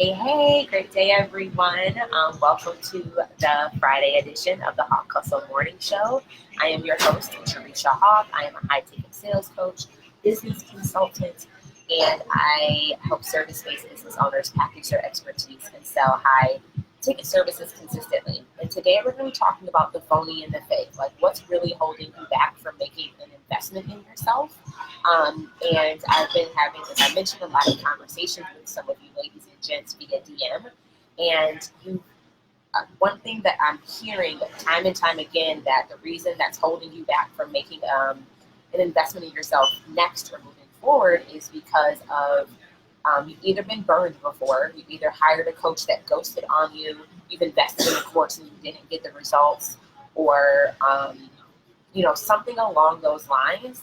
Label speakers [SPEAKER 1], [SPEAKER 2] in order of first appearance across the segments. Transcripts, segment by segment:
[SPEAKER 1] Hey, great day, everyone. Welcome to the Friday edition of the Hawk Hustle Morning Show. I am your host, Teresa Hawk. I am a high-ticket sales coach, business consultant, and I help service-based business owners package their expertise and sell high-ticket services consistently. And today we're going to be talking about the phony and the fake, like what's really holding you back from making an investment in yourself. And I've been having, as I mentioned, a lot of conversations with some of you ladies and gents via DM. And one thing that I'm hearing time and time again, that the reason that's holding you back from making an investment in yourself next or moving forward is because of you've either been burned before, you've either hired a coach that ghosted on you, you've invested in a course and you didn't get the results, or something along those lines.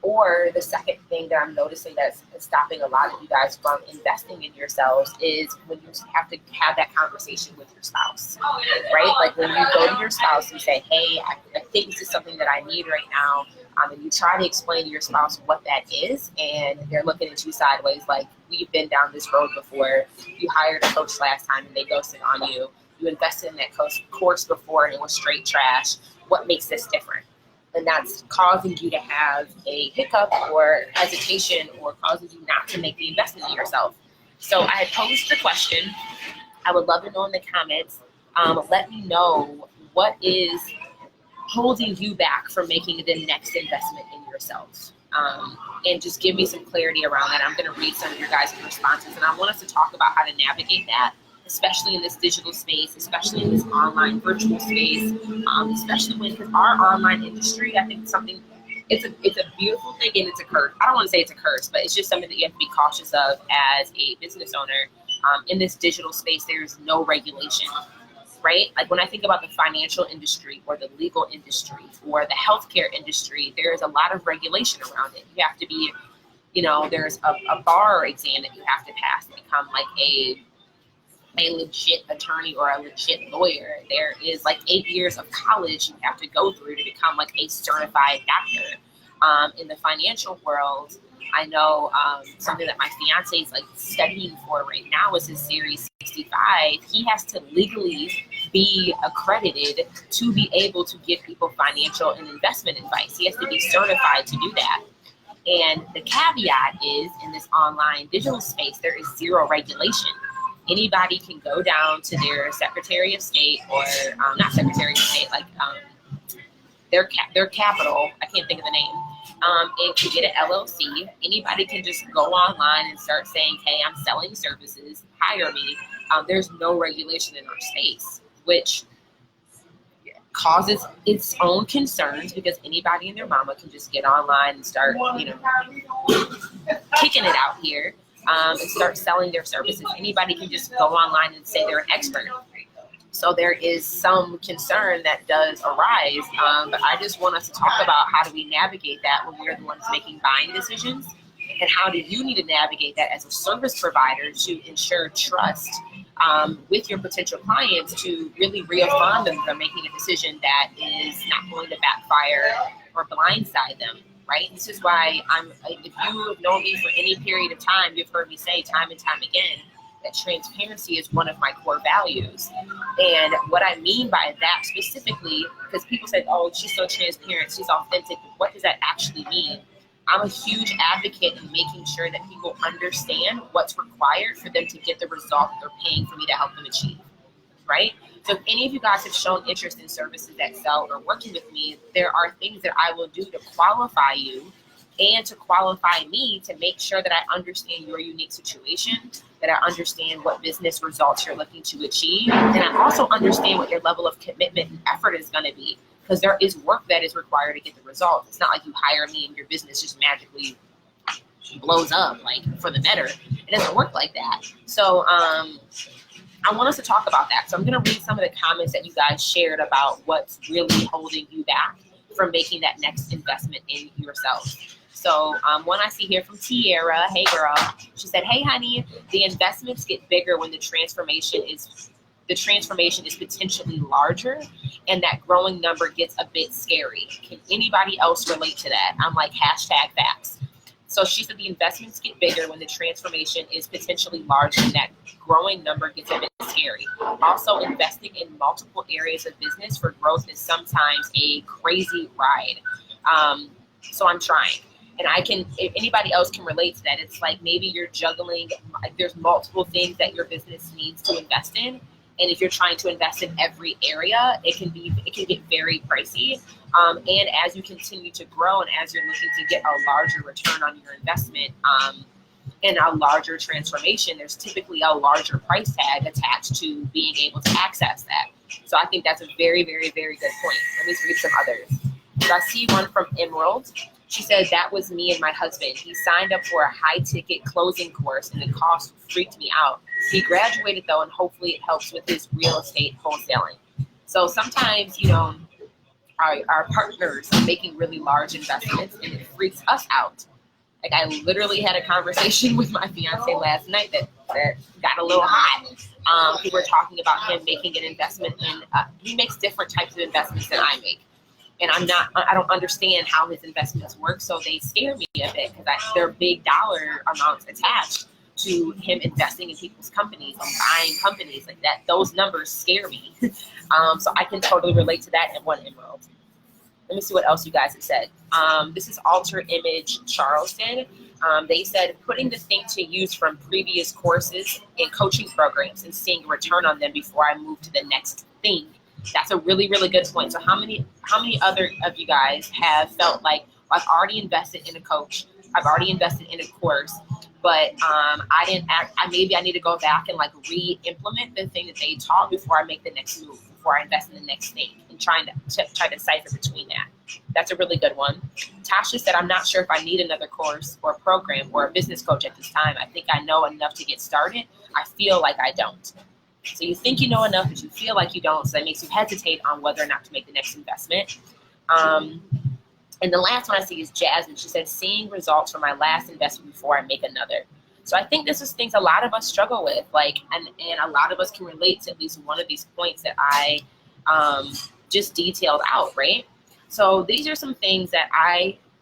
[SPEAKER 1] Or the second thing that I'm noticing that's stopping a lot of you guys from investing in yourselves is when you have to have that conversation with your spouse, right? Like when you go to your spouse and say, hey, I think this is something that I need right now. And you try to explain to your spouse what that is, and they're looking at you sideways like, we've been down this road before. You hired a coach last time and they ghosted on you. You invested in that course before and it was straight trash. What makes this different? And that's causing you to have a hiccup or hesitation, or causing you not to make the investment in yourself. So I had posed the question. I would love to know in the comments. Let me know what is holding you back from making the next investment in yourself. And just give me some clarity around that. I'm going to read some of your guys' responses, and I want us to talk about how to navigate that, especially in this digital space, especially in this online virtual space, especially when, because our online industry, I think it's a beautiful thing and it's a curse. I don't want to say it's a curse, but it's just something that you have to be cautious of as a business owner. In this digital space, there's no regulation, right? Like when I think about the financial industry or the legal industry or the healthcare industry, there's a lot of regulation around it. You have to be, there's a bar exam that you have to pass to become like a legit attorney or a legit lawyer. There is like 8 years of college you have to go through to become like a certified doctor. In the financial world, I know something that my fiance is like studying for right now is his Series 65. He has to legally be accredited to be able to give people financial and investment advice. He has to be certified to do that. And the caveat is, in this online digital space, there is zero regulation. Anybody can go down to their Secretary of State, or not Secretary of State, like their capital, I can't think of the name, and can get an LLC. Anybody can just go online and start saying, hey, I'm selling services, hire me. There's no regulation in our space, which causes its own concerns, because anybody and their mama can just get online and start, kicking it out here. And start selling their services. Anybody can just go online and say they're an expert. So there is some concern that does arise, but I just want us to talk about how do we navigate that when we're the ones making buying decisions, and how do you need to navigate that as a service provider to ensure trust with your potential clients, to really reaffirm them they're making a decision that is not going to backfire or blindside them. Right? This is why if you have known me for any period of time, you've heard me say time and time again that transparency is one of my core values. And what I mean by that specifically, because people say, oh, she's so transparent, she's authentic. What does that actually mean? I'm a huge advocate in making sure that people understand what's required for them to get the result they're paying for me to help them achieve. Right? So if any of you guys have shown interest in services that sell or working with me, there are things that I will do to qualify you and to qualify me, to make sure that I understand your unique situation, that I understand what business results you're looking to achieve, and I also understand what your level of commitment and effort is going to be, because there is work that is required to get the results. It's not like you hire me and your business just magically blows up like for the better. It doesn't work like that. So I want us to talk about that. So I'm going to read some of the comments that you guys shared about what's really holding you back from making that next investment in yourself. So one I see here from Tiara, hey girl, she said, hey honey, the investments get bigger when the transformation is potentially larger, and that growing number gets a bit scary. Can anybody else relate to that? I'm like, hashtag facts. So she said the investments get bigger when the transformation is potentially larger, and that growing number gets a bit scary. Also, investing in multiple areas of business for growth is sometimes a crazy ride. So I'm trying. And if anybody else can relate to that, it's like maybe you're juggling, like there's multiple things that your business needs to invest in. And if you're trying to invest in every area, it can get very pricey. And as you continue to grow and as you're looking to get a larger return on your investment and a larger transformation, there's typically a larger price tag attached to being able to access that. So I think that's a very, very, very good point. Let me read some others. So I see one from Emerald. She said, that was me and my husband. He signed up for a high-ticket closing course, and the cost freaked me out. He graduated, though, and hopefully it helps with his real estate wholesaling. So sometimes, our partners are making really large investments, and it freaks us out. Like, I literally had a conversation with my fiance last night that got a little hot. We were talking about him making an investment in, he makes different types of investments than I make. And I don't understand how his investments work, so they scare me a bit because they're big dollar amounts attached to him investing in people's companies and buying companies like that. Those numbers scare me. So I can totally relate to that in one Emerald. Let me see what else you guys have said. This is Alter Image Charleston. They said, putting the thing to use from previous courses and coaching programs and seeing a return on them before I move to the next thing. That's a really, really good point. So how many other of you guys have felt like, I've already invested in a coach, I've already invested in a course, but maybe I need to go back and like re-implement the thing that they taught before I make the next move, before I invest in the next thing, and try to decipher between that. That's a really good one. Tasha said, I'm not sure if I need another course or program or a business coach at this time. I think I know enough to get started. I feel like I don't. So you think you know enough, but you feel like you don't, so that makes you hesitate on whether or not to make the next investment. And the last one I see is Jasmine. She said, seeing results from my last investment before I make another. So I think this is things a lot of us struggle with, and a lot of us can relate to at least one of these points that I just detailed out, right? So these are some things that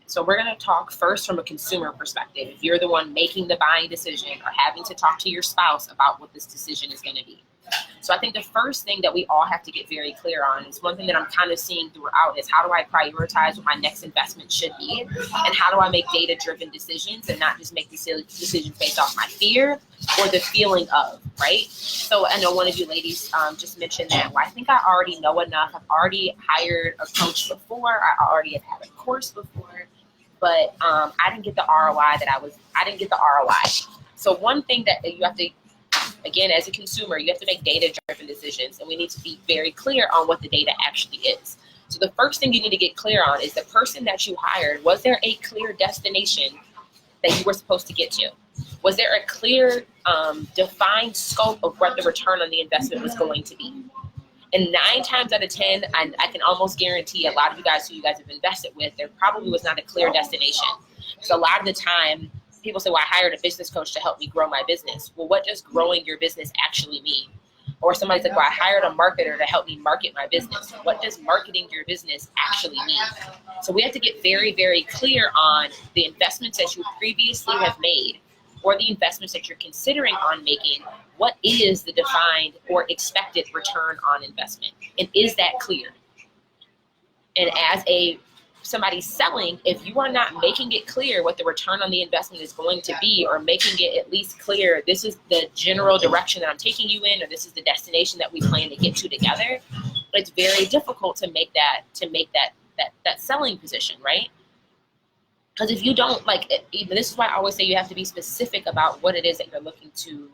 [SPEAKER 1] so we're going to talk first from a consumer perspective. If you're the one making the buying decision or having to talk to your spouse about what this decision is going to be. So I think the first thing that we all have to get very clear on is one thing that I'm kind of seeing throughout is how do I prioritize what my next investment should be, and how do I make data-driven decisions and not just make decisions based off my fear or the feeling of, right? So I know one of you ladies just mentioned that, well, I think I already know enough. I've already hired a coach before. I already have had a course before, but I didn't get the ROI I didn't get the ROI. So one thing that you have to, again, as a consumer, you have to make data-driven decisions, and we need to be very clear on what the data actually is. So the first thing you need to get clear on is the person that you hired, was there a clear destination that you were supposed to get to? Was there a clear, defined scope of what the return on the investment was going to be? And 9 times out of 10, I can almost guarantee a lot of you guys who you guys have invested with, there probably was not a clear destination. So a lot of the time, people say, well, I hired a business coach to help me grow my business. Well, what does growing your business actually mean? Or somebody's like, well, I hired a marketer to help me market my business. What does marketing your business actually mean? So we have to get very, very clear on the investments that you previously have made or the investments that you're considering on making. What is the defined or expected return on investment? And is that clear? And as somebody selling, if you are not making it clear what the return on the investment is going to be, or making it at least clear, this is the general direction that I'm taking you in, or this is the destination that we plan to get to together, it's very difficult to make that selling position, right? Because if you don't, even this is why I always say you have to be specific about what it is that you're looking to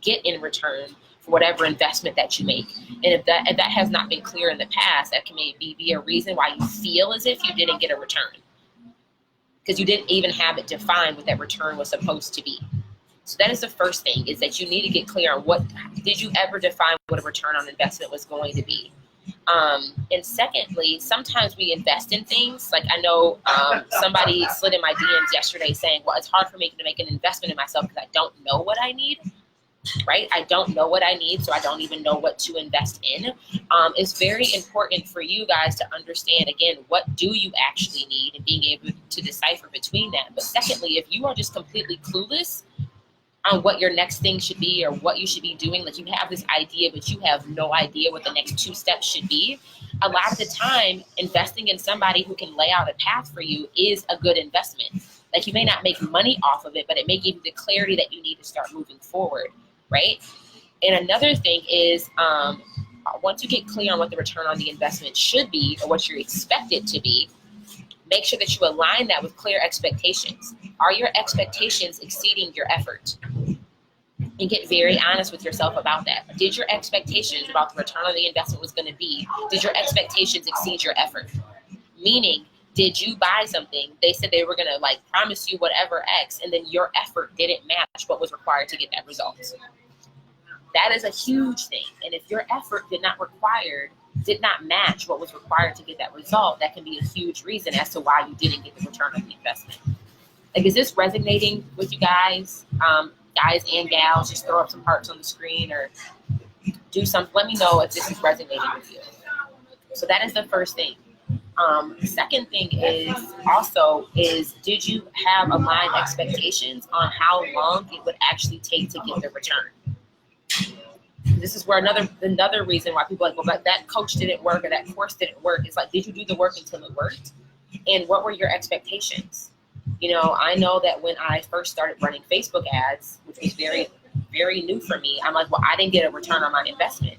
[SPEAKER 1] get in return for whatever investment that you make. And if that has not been clear in the past, that can maybe be a reason why you feel as if you didn't get a return, because you didn't even have it defined what that return was supposed to be. So that is the first thing, is that you need to get clear on what, did you ever define what a return on investment was going to be? And secondly, sometimes we invest in things, like I know somebody slid in my DMs yesterday saying, well, it's hard for me to make an investment in myself because I don't know what I need. right? I don't know what I need, so I don't even know what to invest in. It's very important for you guys to understand, again, what do you actually need and being able to decipher between that. But secondly, if you are just completely clueless on what your next thing should be or what you should be doing, like you have this idea, but you have no idea what the next 2 steps should be, a lot of the time, investing in somebody who can lay out a path for you is a good investment. Like you may not make money off of it, but it may give you the clarity that you need to start moving forward, right? And another thing is, once you get clear on what the return on the investment should be or what you expect it to be, make sure that you align that with clear expectations. Are your expectations exceeding your effort? And get very honest with yourself about that. Did your expectations about the return on the investment was going to be, did your expectations exceed your effort? Meaning, did you buy something, they said they were going to like promise you whatever X, and then your effort didn't match what was required to get that result? That is a huge thing. And if your effort did not match what was required to get that result, that can be a huge reason as to why you didn't get the return on the investment. Like, is this resonating with you guys? Guys and gals, just throw up some hearts on the screen or do something. Let me know if this is resonating with you. So that is the first thing. The second thing is did you have aligned expectations on how long it would actually take to get the return? This is where another reason why people are like, well, that coach didn't work or that course didn't work. It's like, did you do the work until it worked? And what were your expectations? You know, I know that when I first started running Facebook ads, which was very, very new for me, I'm like, well, I didn't get a return on my investment.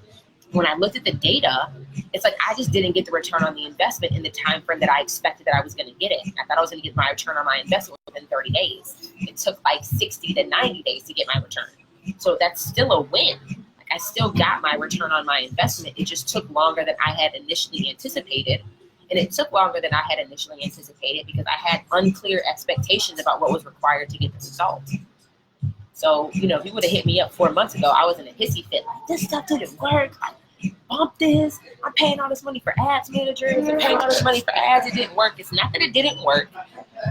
[SPEAKER 1] When I looked at the data, it's like I just didn't get the return on the investment in the time frame that I expected that I was going to get it. I thought I was going to get my return on my investment within 30 days. It took like 60 to 90 days to get my return. So that's still a win. Like I still got my return on my investment. It just took longer than I had initially anticipated. And it took longer than I had initially anticipated because I had unclear expectations about what was required to get the result. So, you know, if you would have hit me up 4 months ago, I was in a hissy fit. Like, this stuff didn't work. Like, bump this. I'm paying all this money for ads managers. I'm paying all this money for ads. It didn't work. It's not that it didn't work.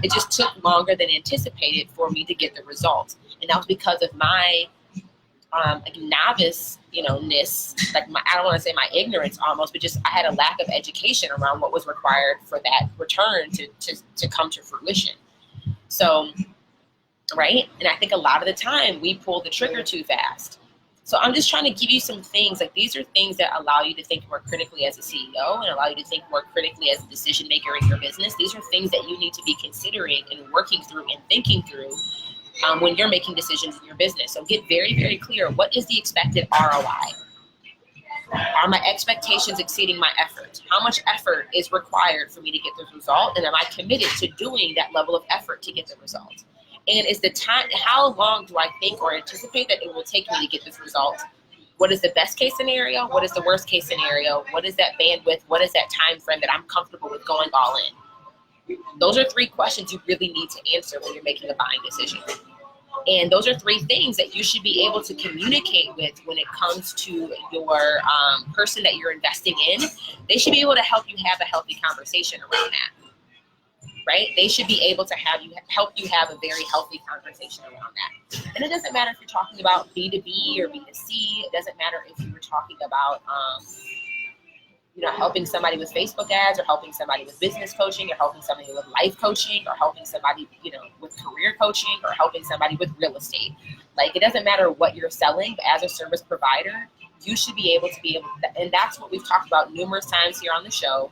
[SPEAKER 1] It just took longer than anticipated for me to get the results. And that was because of my novice, ness, like I don't want to say my ignorance almost, but just I had a lack of education around what was required for that return to come to fruition. So, right? And I think a lot of the time we pull the trigger too fast. So I'm just trying to give you some things, like these are things that allow you to think more critically as a CEO and allow you to think more critically as a decision maker in your business. These are things that you need to be considering and working through and thinking through when you're making decisions in your business. So get very, very clear. What is the expected ROI? Are my expectations exceeding my effort? How much effort is required for me to get the result? And am I committed to doing that level of effort to get the result? And is the time, how long do I think or anticipate that it will take me to get this result? What is the best case scenario? What is the worst case scenario? What is that bandwidth? What is that time frame that I'm comfortable with going all in? Those are 3 questions you really need to answer when you're making a buying decision. And those are 3 things that you should be able to communicate with when it comes to your person that you're investing in. They should be able to help you have a healthy conversation around that, right? They should be able to help you have a very healthy conversation around that. And it doesn't matter if you're talking about B2B or B2C. It doesn't matter if you were talking about helping somebody with Facebook ads or helping somebody with business coaching or helping somebody with life coaching or helping somebody, with career coaching or helping somebody with real estate. Like, it doesn't matter what you're selling, but as a service provider, you should be able to, and that's what we've talked about numerous times here on the show,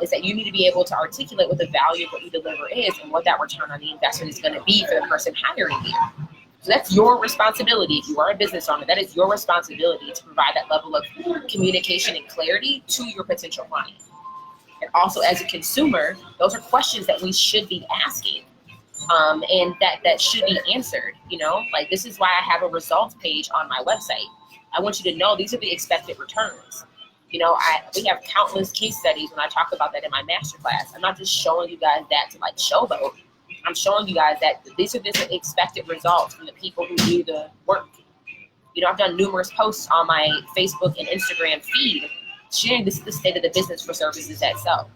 [SPEAKER 1] is that you need to be able to articulate what the value of what you deliver is and what that return on the investment is going to be for the person hiring you. So that's your responsibility. If you are a business owner, that is your responsibility to provide that level of communication and clarity to your potential client. And also as a consumer, those are questions that we should be asking and that should be answered. Like, this is why I have a results page on my website. I want you to know these are the expected returns. We have countless case studies when I talk about that in my masterclass. I'm not just showing you guys that to like showboat. I'm showing you guys that these are the expected results from the people who do the work. I've done numerous posts on my Facebook and Instagram feed sharing this is the state of the business for services that sell.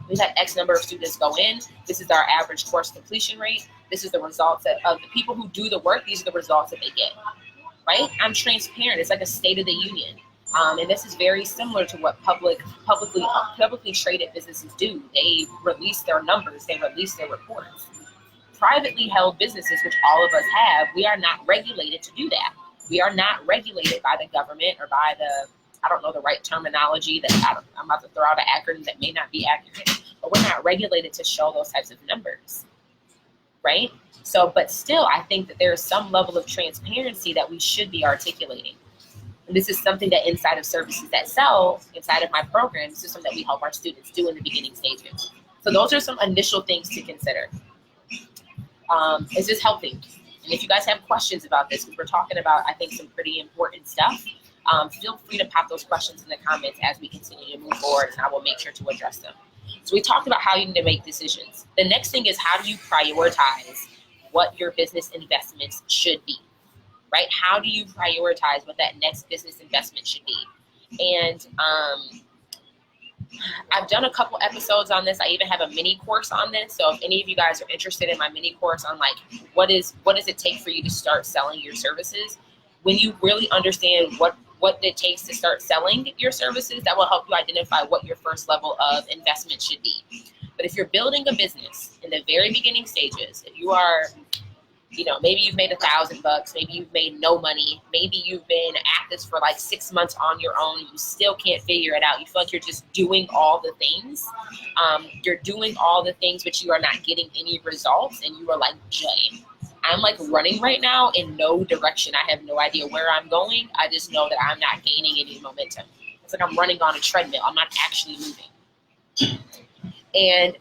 [SPEAKER 1] We've had X number of students go in. This is our average course completion rate. This is the results of the people who do the work. These are the results that they get. right? I'm transparent. It's like a State of the Union. And this is very similar to what publicly traded businesses do. They release their numbers, they release their reports. Privately held businesses, which all of us have, we are not regulated to do that. We are not regulated by the government or by I don't know the right terminology, I'm about to throw out an acronym that may not be accurate, but we're not regulated to show those types of numbers, right? So, but still, I think that there is some level of transparency that we should be articulating. And this is something that inside of Services That Sell, inside of my program, this is something that we help our students do in the beginning stages. So those are some initial things to consider. Is this helping? And if you guys have questions about this, because we're talking about, I think, some pretty important stuff, feel free to pop those questions in the comments as we continue to move forward, and I will make sure to address them. So we talked about how you need to make decisions. The next thing is, how do you prioritize what your business investments should be, right? How do you prioritize what that next business investment should be? And I've done a couple episodes on this. I even have a mini course on this. So if any of you guys are interested in my mini course on like, what does it take for you to start selling your services? When you really understand what it takes to start selling your services, that will help you identify what your first level of investment should be. But if you're building a business in the very beginning stages, if you are, maybe you've made $1,000, maybe you've made no money, maybe you've been at this for like 6 months on your own, you still can't figure it out. You feel like you're just doing all the things. You're doing all the things, but you are not getting any results, and you are like, Jay, I'm like running right now in no direction. I have no idea where I'm going. I just know that I'm not gaining any momentum. It's like I'm running on a treadmill. I'm not actually moving. And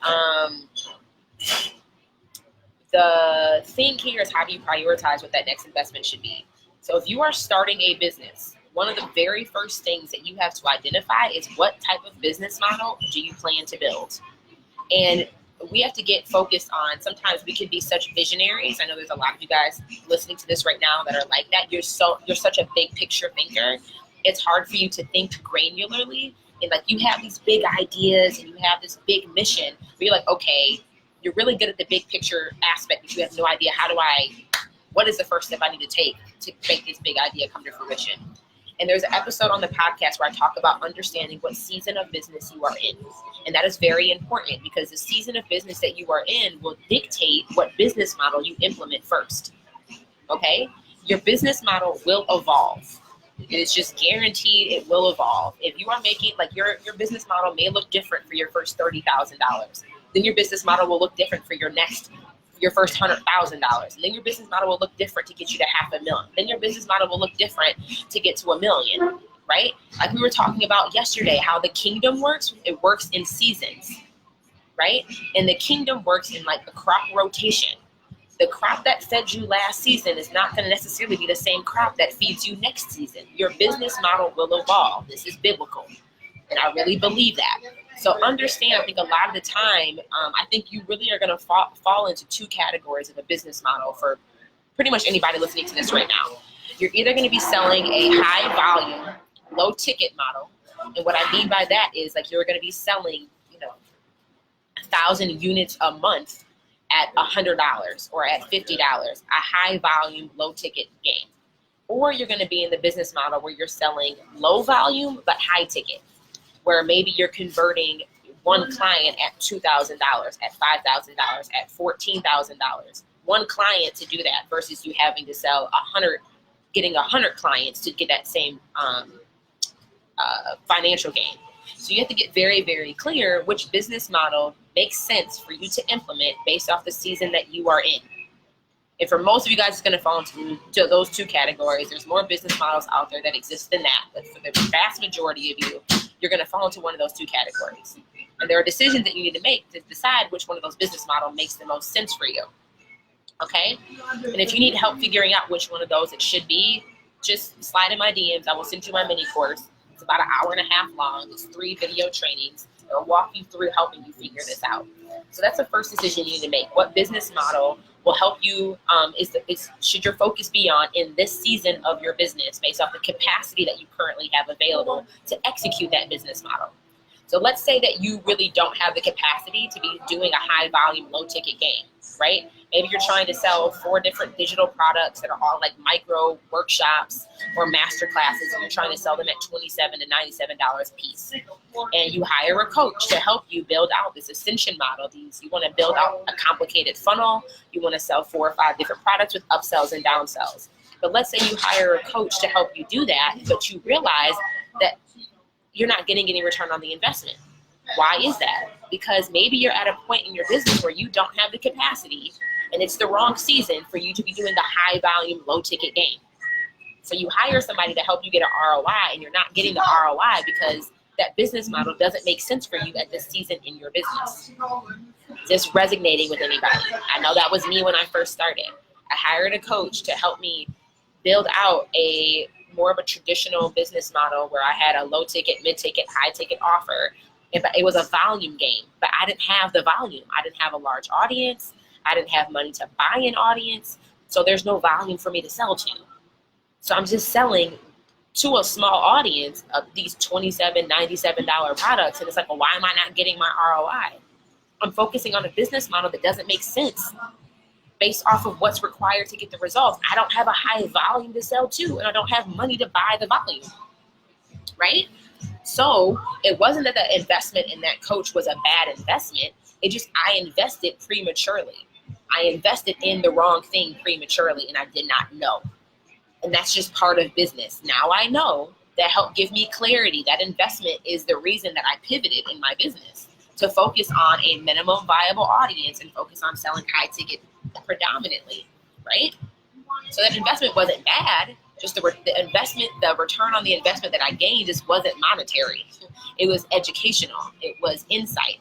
[SPEAKER 1] the thing here is, how do you prioritize what that next investment should be? So if you are starting a business, one of the very first things that you have to identify is, what type of business model do you plan to build? And we have to get focused on, sometimes we can be such visionaries. I know there's a lot of you guys listening to this right now that are like that. You're such a big picture thinker. It's hard for you to think granularly. And like, you have these big ideas and you have this big mission where you're like, okay, you're really good at the big picture aspect, but you have no idea, what is the first step I need to take to make this big idea come to fruition? And there's an episode on the podcast where I talk about understanding what season of business you are in. And that is very important, because the season of business that you are in will dictate what business model you implement first. Okay? Your business model will evolve. It is just guaranteed it will evolve. If you are making, like, your business model may look different for your first $30,000. Then your business model will look different for your first $100,000. And then your business model will look different to get you to $500,000. Then your business model will look different to get to $1 million, right? Like we were talking about yesterday, how the kingdom works. It works in seasons, right? And the kingdom works in like the crop rotation. The crop that fed you last season is not going to necessarily be the same crop that feeds you next season. Your business model will evolve. This is biblical. And I really believe that. So understand, I think a lot of the time, I think you really are going to fall into two categories of a business model for pretty much anybody listening to this right now. You're either going to be selling a high volume, low ticket model. And what I mean by that is, like, you're going to be selling, 1,000 units a month at $100 or at $50, a high volume, low ticket game. Or you're going to be in the business model where you're selling low volume but high ticket, where maybe you're converting one client at $2,000, at $5,000, at $14,000. One client to do that versus you having to sell 100 clients to get that same financial gain. So you have to get very, very clear which business model makes sense for you to implement based off the season that you are in. And for most of you guys, it's going to fall into those two categories. There's more business models out there that exist than that. But for the vast majority of you, you're going to fall into one of those two categories. And there are decisions that you need to make to decide which one of those business models makes the most sense for you. Okay? And if you need help figuring out which one of those it should be, just slide in my DMs. I will send you my mini course. It's about an hour and a half long. It's 3 video trainings. It'll walk you through helping you figure this out. So that's the first decision you need to make. What business model will help you, should your focus be on in this season of your business based off the capacity that you currently have available to execute that business model? So let's say that you really don't have the capacity to be doing a high volume, low ticket game, right? Maybe you're trying to sell 4 different digital products that are all like micro workshops or master classes, and you're trying to sell them at $27 to $97 a piece. And you hire a coach to help you build out this ascension model. You want to build out a complicated funnel. You want to sell 4 or 5 different products with upsells and downsells. But let's say you hire a coach to help you do that, but you realize that you're not getting any return on the investment. Why is that? Because maybe you're at a point in your business where you don't have the capacity, and it's the wrong season for you to be doing the high volume, low ticket game. So you hire somebody to help you get an ROI, and you're not getting the ROI because that business model doesn't make sense for you at this season in your business. Just resonating with anybody. I know that was me when I first started. I hired a coach to help me build out more of a traditional business model where I had a low ticket, mid ticket, high ticket offer. It was a volume game, but I didn't have the volume. I didn't have a large audience. I didn't have money to buy an audience. So there's no volume for me to sell to. So I'm just selling to a small audience of these $27, $97 products. And it's like, well, why am I not getting my ROI? I'm focusing on a business model that doesn't make sense based off of what's required to get the results. I don't have a high volume to sell to, and I don't have money to buy the volume, right? So it wasn't that the investment in that coach was a bad investment. It just, I invested prematurely. I invested in the wrong thing prematurely, and I did not know. And that's just part of business. Now I know. That helped give me clarity. That investment is the reason that I pivoted in my business to focus on a minimum viable audience and focus on selling high ticket predominantly, right? So that investment wasn't bad. Just the return on the investment that I gained just wasn't monetary. It was educational. It was insight.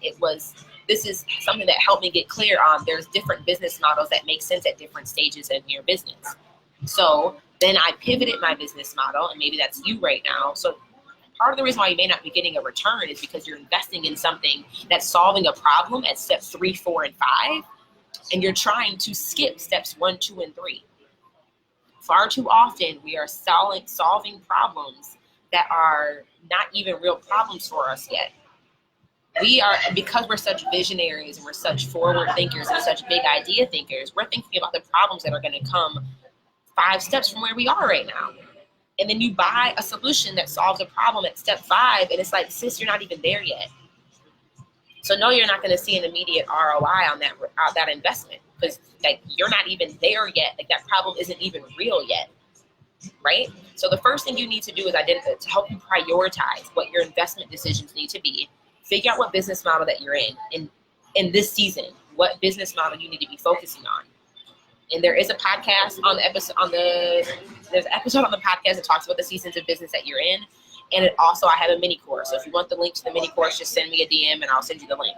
[SPEAKER 1] This is something that helped me get clear on there's different business models that make sense at different stages in your business. So then I pivoted my business model, and maybe that's you right now. So part of the reason why you may not be getting a return is because you're investing in something that's solving a problem at step 3, 4, and 5, and you're trying to skip steps 1, 2, and 3. Far too often, we are solving problems that are not even real problems for us yet. Because we're such visionaries and we're such forward thinkers and such big idea thinkers, we're thinking about the problems that are going to come 5 steps from where we are right now. And then you buy a solution that solves a problem at step 5, and it's like, sis, you're not even there yet. So no, you're not going to see an immediate ROI on that investment, because like you're not even there yet. Like that problem isn't even real yet, right? So the first thing you need to do is identify, to help you prioritize what your investment decisions need to be. Figure out what business model that you're in this season. What business model you need to be focusing on. And there is a podcast there's an episode on the podcast that talks about the seasons of business that you're in. And I have a mini course. So if you want the link to the mini course, just send me a DM and I'll send you the link.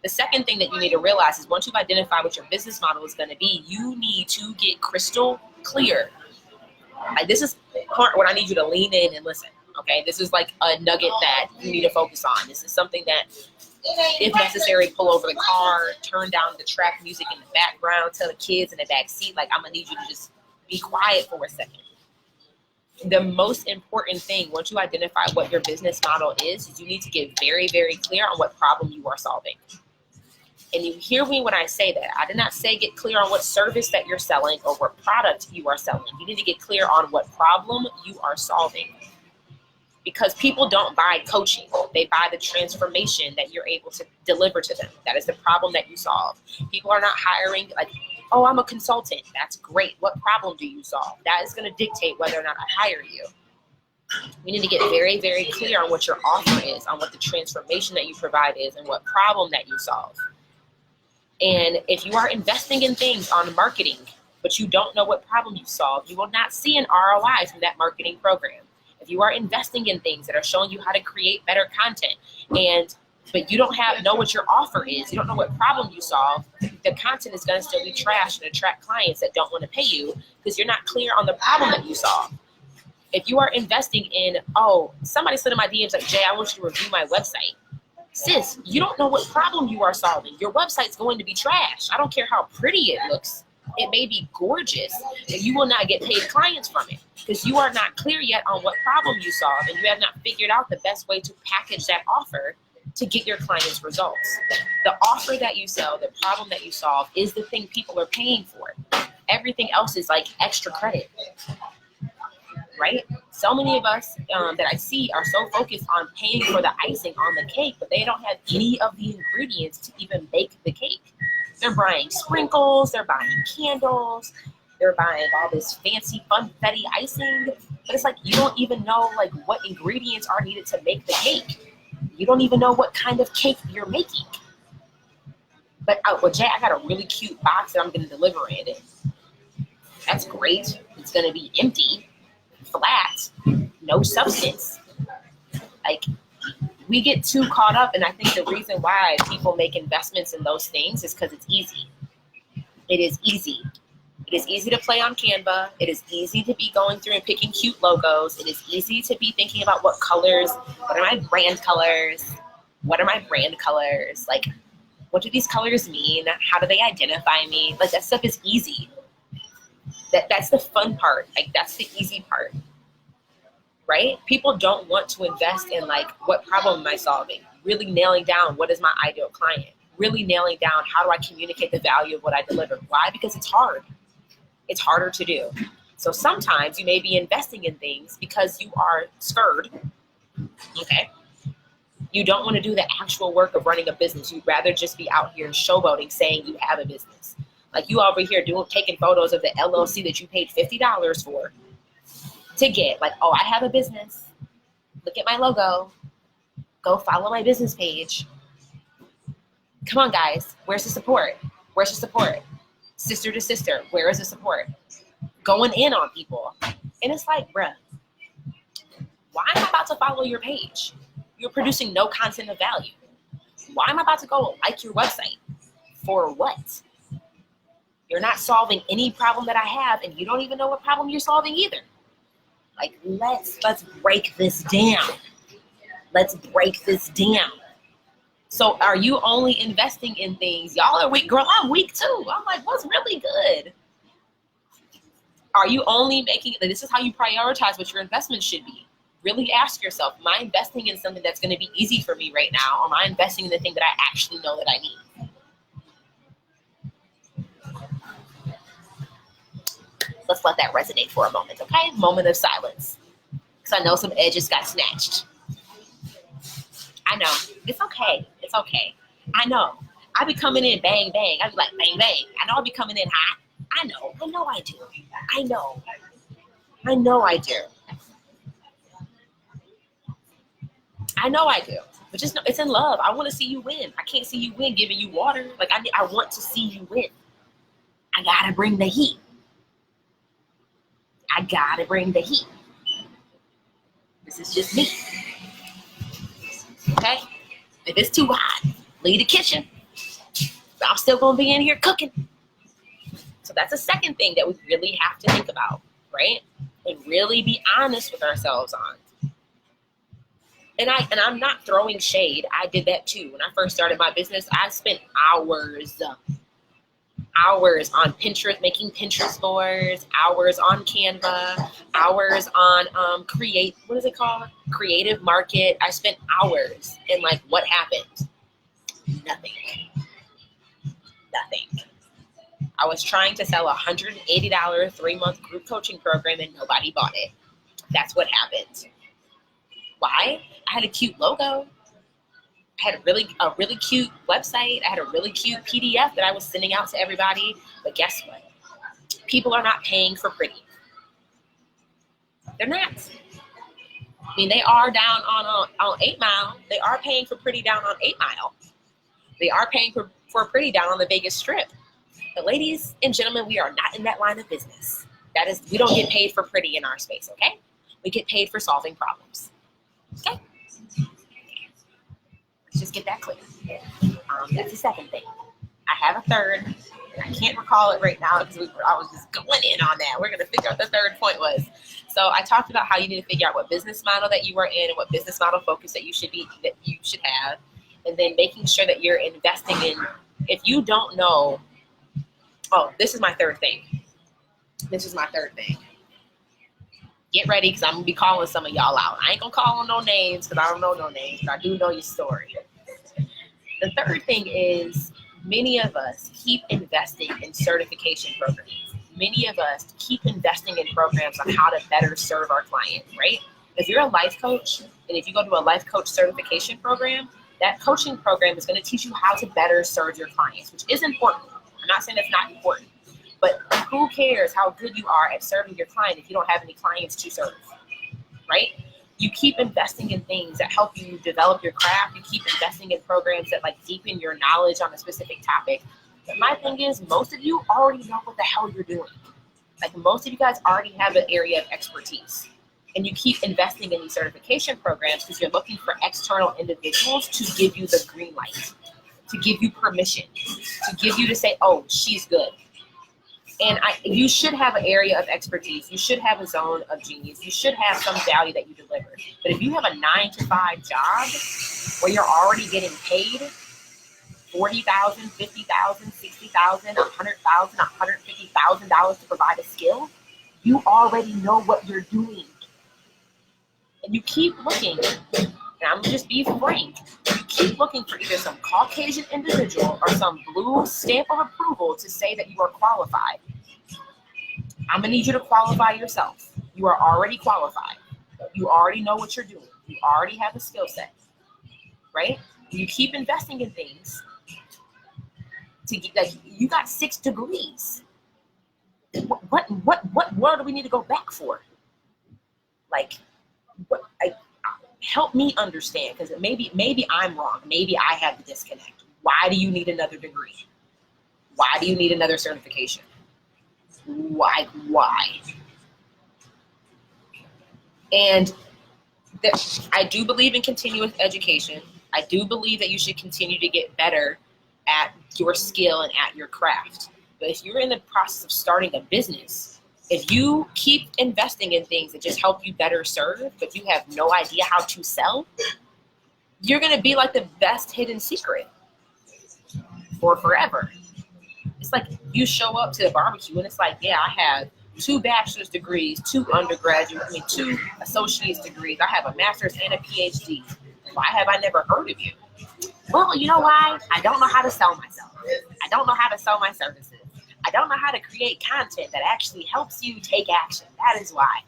[SPEAKER 1] The second thing that you need to realize is once you've identified what your business model is going to be, you need to get crystal clear. Like this is part what I need you to lean in and listen. Okay, this is like a nugget that you need to focus on. This is something that, if necessary, pull over the car, turn down the track music in the background, tell the kids in the back seat, like I'm gonna need you to just be quiet for a second. The most important thing, once you identify what your business model is you need to get very, very clear on what problem you are solving. And you hear me when I say that. I did not say get clear on what service that you're selling or what product you are selling. You need to get clear on what problem you are solving. Because people don't buy coaching. They buy the transformation that you're able to deliver to them. That is the problem that you solve. People are not hiring like, oh, I'm a consultant. That's great. What problem do you solve? That is going to dictate whether or not I hire you. You need to get very, very clear on what your offer is, on what the transformation that you provide is, and what problem that you solve. And if you are investing in things on marketing, but you don't know what problem you solve, you will not see an ROI from that marketing program. If you are investing in things that are showing you how to create better content, but you don't know what your offer is, you don't know what problem you solve, the content is going to still be trash and attract clients that don't want to pay you because you're not clear on the problem that you solve. If you are investing in, somebody slid in my DMs like, Jay, I want you to review my website. Sis, you don't know what problem you are solving. Your website's going to be trash. I don't care how pretty it looks. It may be gorgeous, and you will not get paid clients from it because you are not clear yet on what problem you solve, and you have not figured out the best way to package that offer to get your clients results. The offer that you sell, the problem that you solve is the thing people are paying for. Everything else is like extra credit, right? So many of us that I see are so focused on paying for the icing on the cake, but they don't have any of the ingredients to even bake the cake. They're buying sprinkles, they're buying candles, they're buying all this fancy funfetti icing, but it's like you don't even know like what ingredients are needed to make the cake. You don't even know what kind of cake you're making. But well, Jay, I got a really cute box that I'm going to deliver it in. That's great. It's going to be empty, flat, no substance. Like, we get too caught up, and I think the reason why people make investments in those things is because it's easy. It is easy. It is easy to play on Canva. It is easy to be going through and picking cute logos. It is easy to be thinking about what colors, what are my brand colors? What are my brand colors? Like, what do these colors mean? How do they identify me? Like, that stuff is easy. That's the fun part. Like, that's the easy part, right? People don't want to invest in like, what problem am I solving? Really nailing down what is my ideal client? Really nailing down how do I communicate the value of what I deliver? Why? Because it's hard. It's harder to do. So sometimes you may be investing in things because you are scared, okay? You don't want to do the actual work of running a business. You'd rather just be out here showboating, saying you have a business. Like you over here taking photos of the LLC that you paid $50 for to get. Like, oh, I have a business. Look at my logo. Go follow my business page. Come on, guys. Where's the support? Where's the support? Sister to sister, where is the support? Going in on people. And it's like, bruh, why am I about to follow your page? You're producing no content of value. Why am I about to go like your website? For what? You're not solving any problem that I have, and you don't even know what problem you're solving either. Like, let's break this down. Let's break this down. So are you only investing in things? Y'all are weak. Girl, I'm weak too. I'm like, what's really good? Are you only making, this is how you prioritize what your investment should be. Really ask yourself, am I investing in something that's going to be easy for me right now? Or am I investing in the thing that I actually know that I need? Let's let that resonate for a moment, okay? Moment of silence. Because I know some edges got snatched. I know. It's okay. It's okay. I know. I be coming in bang, bang. I be like, bang, bang. I know I be coming in hot. I know. I know I do. I know. I know I do. I know I do. But just know it's in love. I want to see you win. I can't see you win giving you water. Like, I want to see you win. I got to bring the heat. I got to bring the heat. This is just me. Okay? If it's too hot, leave the kitchen. I'm still going to be in here cooking. So that's a second thing that we really have to think about, right? And really be honest with ourselves on. And I'm not throwing shade. I did that too. When I first started my business, I spent hours on Pinterest, making Pinterest boards, hours on Canva, hours on Creative Market. I spent hours, and like, what happened? Nothing. I was trying to sell a $180 3-month group coaching program, and nobody bought it. That's what happened. Why? I had a cute logo. I had a really cute website. I had a really cute PDF that I was sending out to everybody. But guess what? People are not paying for pretty. They're not. I mean, they are down on 8 Mile. They are paying for pretty down on 8 Mile. They are paying for pretty down on the Vegas Strip. But ladies and gentlemen, we are not in that line of business. We don't get paid for pretty in our space, okay? We get paid for solving problems. Okay? Let's just get that clear. That's the second thing. I have a third, and I can't recall it right now because I was just going in on that. We're going to figure out what the third point was. So I talked about how you need to figure out what business model that you are in and what business model focus that you should have, and then making sure that you're investing in. If you don't know, this is my third thing. Get ready, because I'm going to be calling some of y'all out. I ain't going to call on no names because I don't know no names, but I do know your story. The third thing is many of us keep investing in certification programs. Many of us keep investing in programs on how to better serve our client, right? If you're a life coach, and if you go to a life coach certification program, that coaching program is going to teach you how to better serve your clients, which is important. I'm not saying it's not important, but who cares how good you are at serving your client if you don't have any clients to serve, right? You keep investing in things that help you develop your craft. You keep investing in programs that like deepen your knowledge on a specific topic. But my thing is, most of you already know what the hell you're doing. Like most of you guys already have an area of expertise. And you keep investing in these certification programs because you're looking for external individuals to give you the green light, to give you permission, to give you to say, oh, she's good. And you should have an area of expertise. You should have a zone of genius. You should have some value that you deliver. But if you have a 9-to-5 job where you're already getting paid $40,000, $50,000, $60,000, $100,000, $150,000 to provide a skill, you already know what you're doing. And you keep looking, and I'm gonna just be frank, you keep looking for either some Caucasian individual or some blue stamp of approval to say that you are qualified. I'm gonna need you to qualify yourself. You are already qualified. You already know what you're doing. You already have a skill set, right? You keep investing in things to get, like, you got 6 degrees. What world do we need to go back for? Like, help me understand, because maybe I'm wrong. Maybe I have the disconnect. Why do you need another degree? Why do you need another certification? Why? And I do believe in continuous education. I do believe that you should continue to get better at your skill and at your craft. But if you're in the process of starting a business, if you keep investing in things that just help you better serve, but you have no idea how to sell, you're going to be like the best hidden secret for forever. It's like you show up to the barbecue and it's like, yeah, I have 2 bachelor's degrees, 2 associate's degrees. I have a master's and a PhD. Why have I never heard of you? Well, you know why? I don't know how to sell myself. I don't know how to sell my services. I don't know how to create content that actually helps you take action. That is why.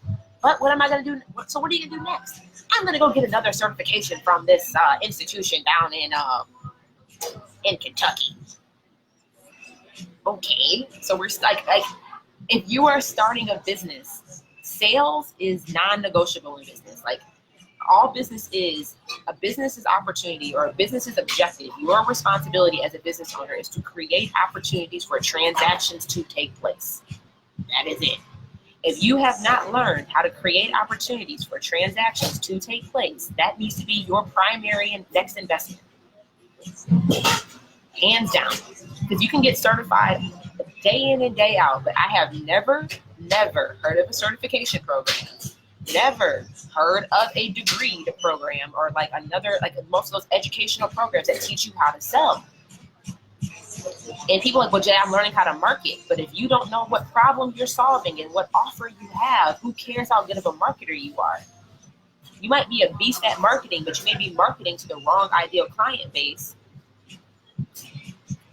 [SPEAKER 1] But what am I going to do? So what are you going to do next? I'm going to go get another certification from this institution down in Kentucky. Okay. So we're like if you are starting a business, sales is non-negotiable in business. Like all business is, a business's opportunity or a business's objective, your responsibility as a business owner is to create opportunities for transactions to take place. That is it. If you have not learned how to create opportunities for transactions to take place, that needs to be your primary and next investment. Hands down. Because you can get certified day in and day out, but I have never heard of a certification program. Never heard of a degree program or like most of those educational programs that teach you how to sell. And people are like, well, Jay, I'm learning how to market. But if you don't know what problem you're solving and what offer you have, who cares how good of a marketer you are? You might be a beast at marketing, but you may be marketing to the wrong ideal client base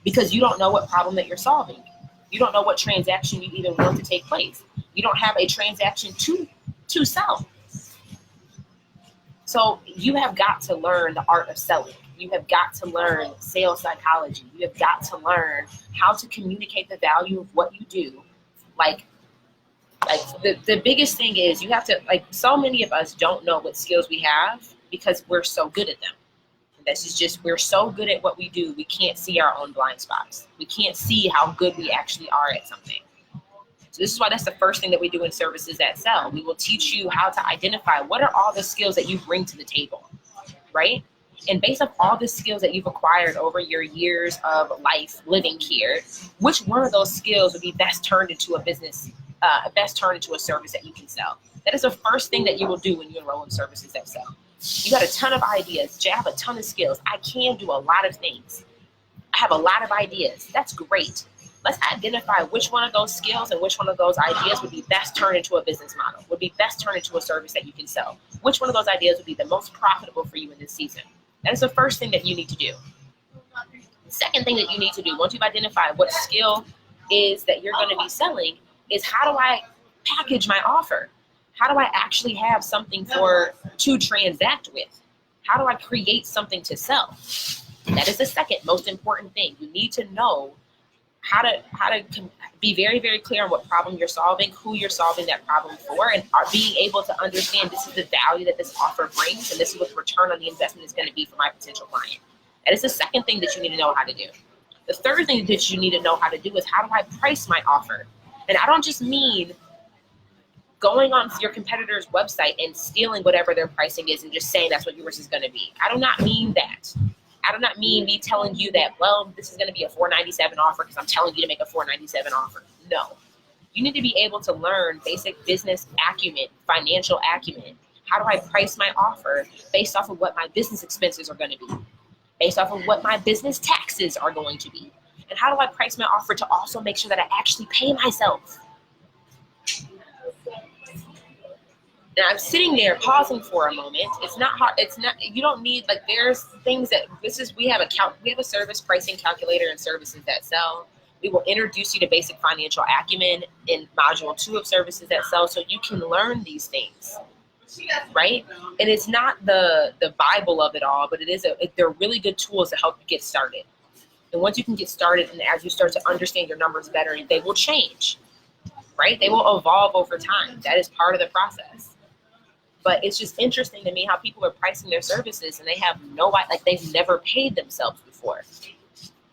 [SPEAKER 1] because you don't know what problem that you're solving. You don't know what transaction you even want to take place. You don't have a transaction to sell. So you have got to learn the art of selling. You have got to learn sales psychology. You have got to learn how to communicate the value of what you do. Like the biggest thing is you have to, so many of us don't know what skills we have because we're so good at them. And this is just, we're so good at what we do, we can't see our own blind spots. We can't see how good we actually are at something. So this is why that's the first thing that we do in services that sell. We will teach you how to identify what are all the skills that you bring to the table, right? And based on all the skills that you've acquired over your years of life living here, which one of those skills would be best turned into a business, best turned into a service that you can sell? That is the first thing that you will do when you enroll in services that sell. You got a ton of ideas. Jay, I have a ton of skills. I can do a lot of things. I have a lot of ideas. That's great. Let's identify which one of those skills and which one of those ideas would be best turned into a business model, would be best turned into a service that you can sell. Which one of those ideas would be the most profitable for you in this season? That is the first thing that you need to do. Second thing that you need to do, once you've identified what skill is that you're going to be selling, is how do I package my offer? How do I actually have something to transact with? How do I create something to sell? That is the second most important thing. You need to know how to be very, very clear on what problem you're solving, who you're solving that problem for, and are being able to understand this is the value that this offer brings, and this is what the return on the investment is going to be for my potential client. That is the second thing that you need to know how to do. The third thing that you need to know how to do is how do I price my offer? And I don't just mean going on your competitor's website and stealing whatever their pricing is and just saying that's what yours is going to be. I do not mean that. I do not mean me telling you that, well, this is going to be a $4.97 offer because I'm telling you to make a $4.97 offer. No. You need to be able to learn basic business acumen, financial acumen. How do I price my offer based off of what my business expenses are going to be? Based off of what my business taxes are going to be? And how do I price my offer to also make sure that I actually pay myself? And I'm sitting there pausing for a moment. It's not hard. It's not, you don't need, like, there's things that we have a service pricing calculator and services that sell. We will introduce you to basic financial acumen in module 2 of services that sell, so you can learn these things, right? And it's not the Bible of it all, but they're really good tools to help you get started. And once you can get started, and as you start to understand your numbers better, they will change, right? They will evolve over time. That is part of the process. But it's just interesting to me how people are pricing their services and they have they've never paid themselves before.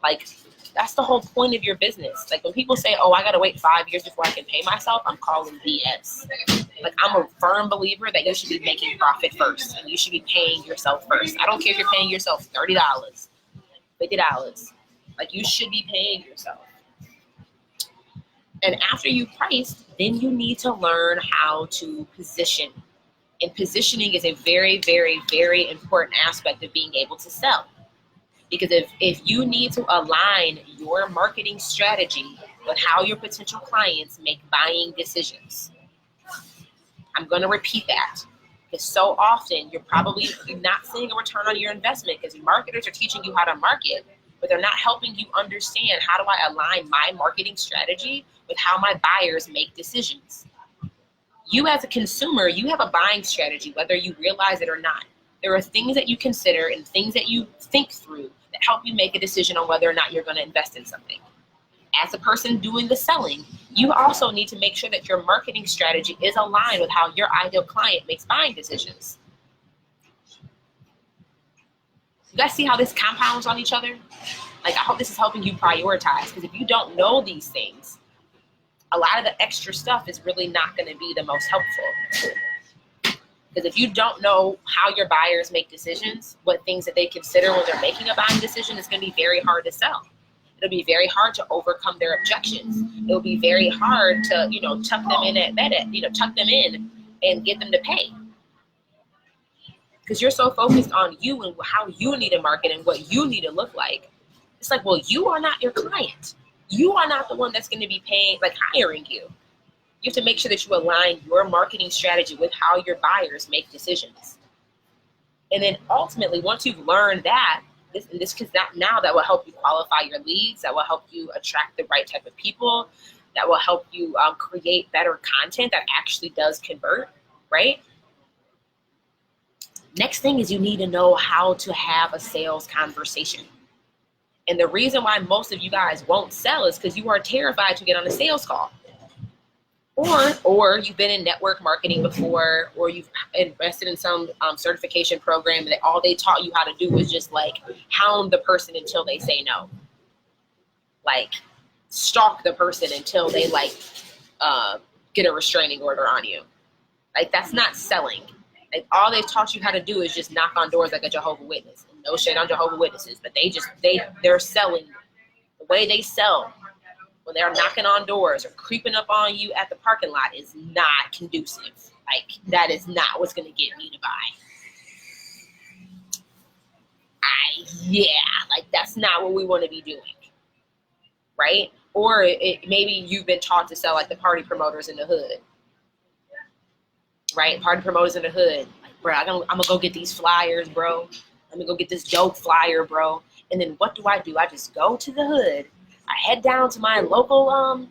[SPEAKER 1] Like, that's the whole point of your business. Like, when people say, oh, I got to wait 5 years before I can pay myself, I'm calling BS. Like, I'm a firm believer that you should be making profit first and you should be paying yourself first. I don't care if you're paying yourself $30, $50. Like, you should be paying yourself. And after you priced, then you need to learn how to position. And positioning is a very, very, very important aspect of being able to sell. Because if you need to align your marketing strategy with how your potential clients make buying decisions, I'm going to repeat that. Because so often you're probably not seeing a return on your investment because marketers are teaching you how to market, but they're not helping you understand how do I align my marketing strategy with how my buyers make decisions. You as a consumer, you have a buying strategy, whether you realize it or not. There are things that you consider and things that you think through that help you make a decision on whether or not you're going to invest in something. As a person doing the selling, you also need to make sure that your marketing strategy is aligned with how your ideal client makes buying decisions. You guys see how this compounds on each other? Like, I hope this is helping you prioritize, because if you don't know these things, a lot of the extra stuff is really not going to be the most helpful. Because if you don't know how your buyers make decisions, what things that they consider when they're making a buying decision, it's going to be very hard to sell. It'll be very hard to overcome their objections. It'll be very hard to, tuck them in and get them to pay. Because you're so focused on you and how you need to market and what you need to look like. It's like, well, you are not your client. You are not the one that's going to be hiring you. You have to make sure that you align your marketing strategy with how your buyers make decisions. And then ultimately, once you've learned that, now that will help you qualify your leads, that will help you attract the right type of people, that will help you create better content that actually does convert, right? Next thing is you need to know how to have a sales conversation. And the reason why most of you guys won't sell is because you are terrified to get on a sales call. Or you've been in network marketing before, or you've invested in some certification program that all they taught you how to do was just hound the person until they say no. Stalk the person until they get a restraining order on you. That's not selling. All they've taught you how to do is just knock on doors like a Jehovah's Witness. No shade on Jehovah's Witnesses, but they're selling. The way they sell when they're knocking on doors or creeping up on you at the parking lot is not conducive. That is not what's going to get me to buy. That's not what we want to be doing, right? Or maybe you've been taught to sell the party promoters in the hood, right? Party promoters in the hood. Bro, I'm going to go get these flyers, bro. Let me go get this dope flyer, bro. And then what do? I just go to the hood. I head down to my local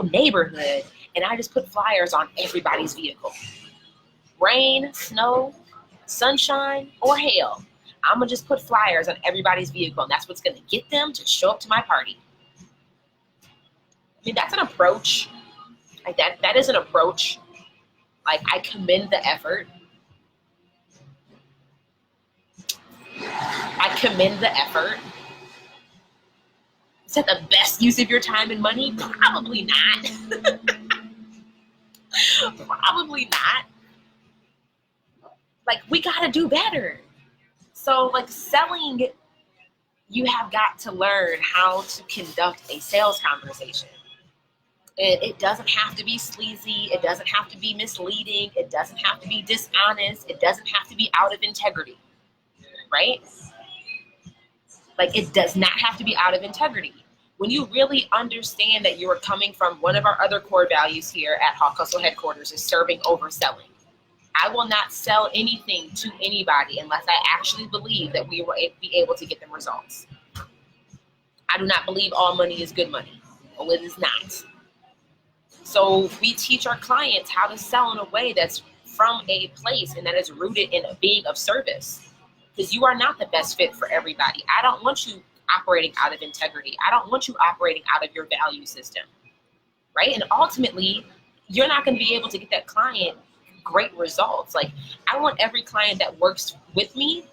[SPEAKER 1] neighborhood, and I just put flyers on everybody's vehicle. Rain, snow, sunshine, or hail. I'm gonna just put flyers on everybody's vehicle, and that's what's gonna get them to show up to my party. I mean, that's an approach. Like that is an approach. Like, I commend the effort. Is that the best use of your time and money? Probably not. Probably not. Like, we gotta do better. So, like, selling, you have got to learn how to conduct a sales conversation. And it doesn't have to be sleazy. It doesn't have to be misleading. It doesn't have to be dishonest. It doesn't have to be out of integrity, right? Like, it does not have to be out of integrity. When you really understand that you are coming from one of our other core values here at Hawk Hustle headquarters is serving over selling. I will not sell anything to anybody unless I actually believe that we will be able to get them results. I do not believe all money is good money. Well, it is not. So we teach our clients how to sell in a way that's from a place and that is rooted in being of service. Because you are not the best fit for everybody. I don't want you operating out of integrity. I don't want you operating out of your value system, right? And ultimately, you're not going to be able to get that client great results. Like, I want every client that works with me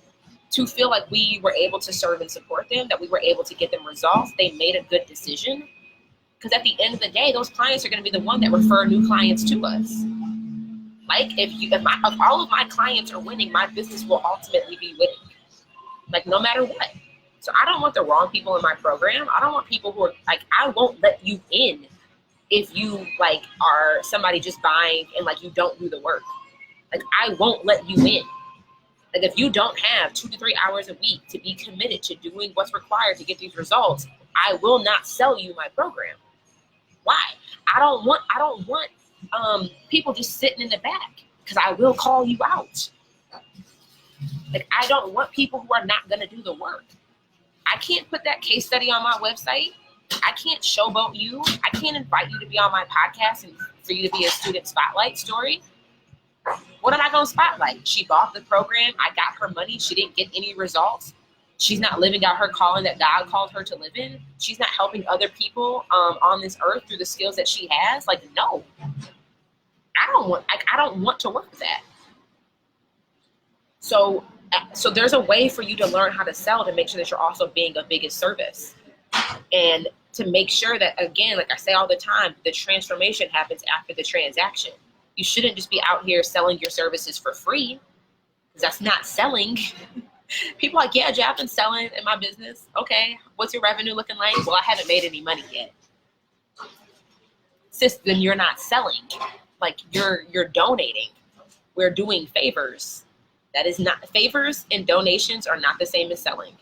[SPEAKER 1] to feel like we were able to serve and support them, that we were able to get them results. They made a good decision. Because at the end of the day, those clients are going to be the one that refer new clients to us. Like, if all of my clients are winning, my business will ultimately be winning. Like, no matter what. So I don't want the wrong people in my program. I don't want people who are like, I won't let you in if you like are somebody just buying and like you don't do the work. Like, I won't let you in. Like, if you don't have 2 to 3 hours a week to be committed to doing what's required to get these results, I will not sell you my program. Why? I don't want people just sitting in the back, because I will call you out. Like, I don't want people who are not going to do the work. I can't put that case study on my website. I can't showboat you. I can't invite you to be on my podcast and for you to be a student spotlight story. What am I going to spotlight? She bought the program. I got her money. She didn't get any results. She's not living out her calling that God called her to live in. She's not helping other people on this earth through the skills that she has. Like, no, I don't want to work with that. So there's a way for you to learn how to sell to make sure that you're also being of biggest service, and to make sure that, again, like I say all the time, the transformation happens after the transaction. You shouldn't just be out here selling your services for free, because that's not selling. People are like, yeah, Jay, I've been selling in my business. Okay, what's your revenue looking like? Well, I haven't made any money yet. Sis, then you're not selling. Like, you're donating. We're doing favors. That is not, favors and donations are not the same as selling.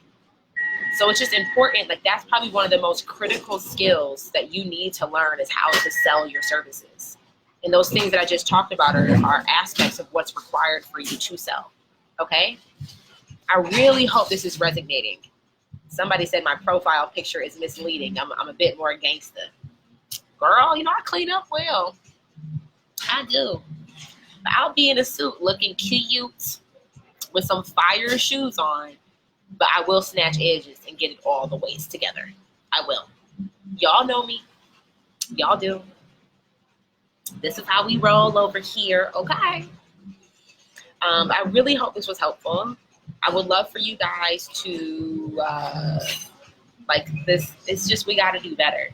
[SPEAKER 1] So it's just important. Like, that's probably one of the most critical skills that you need to learn, is how to sell your services. And those things that I just talked about are aspects of what's required for you to sell. Okay? I really hope this is resonating. Somebody said my profile picture is misleading. I'm a bit more gangster. Girl, you know, I clean up well. I do. But I'll be in a suit looking cute with some fire shoes on, but I will snatch edges and get it all the ways together. I will. Y'all know me. Y'all do. This is how we roll over here, okay? I really hope this was helpful. I would love for you guys to, it's just, we got to do better.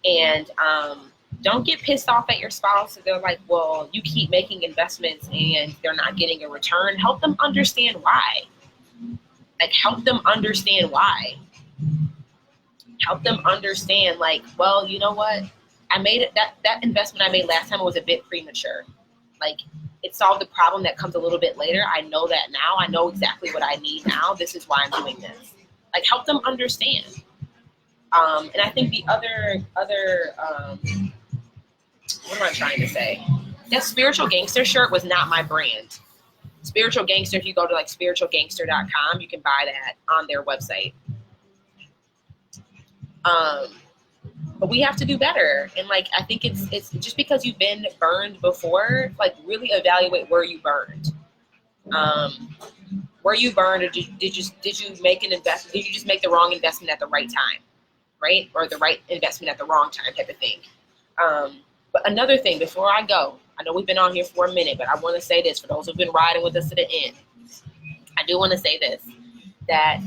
[SPEAKER 1] And don't get pissed off at your spouse if they're like, well, you keep making investments and they're not getting a return. Help them understand why. Like, help them understand why. Help them understand, like, well, you know what? I made it, that investment I made last time was a bit premature. Like, it solved the problem that comes a little bit later. I know that now. I know exactly what I need now. This is why I'm doing this. Like, help them understand. And I think the other what am I trying to say? That spiritual gangster shirt was not my brand. Spiritual Gangster, if you go to like spiritualgangster.com, you can buy that on their website. But we have to do better. And like, I think it's just because you've been burned before, like really evaluate where you burned. Where you burned, or did you make an investment? Did you just make the wrong investment at the right time, right? Or the right investment at the wrong time type of thing. But another thing before I go, I know we've been on here for a minute, but I want to say this for those who've been riding with us to the end. I do want to say this, that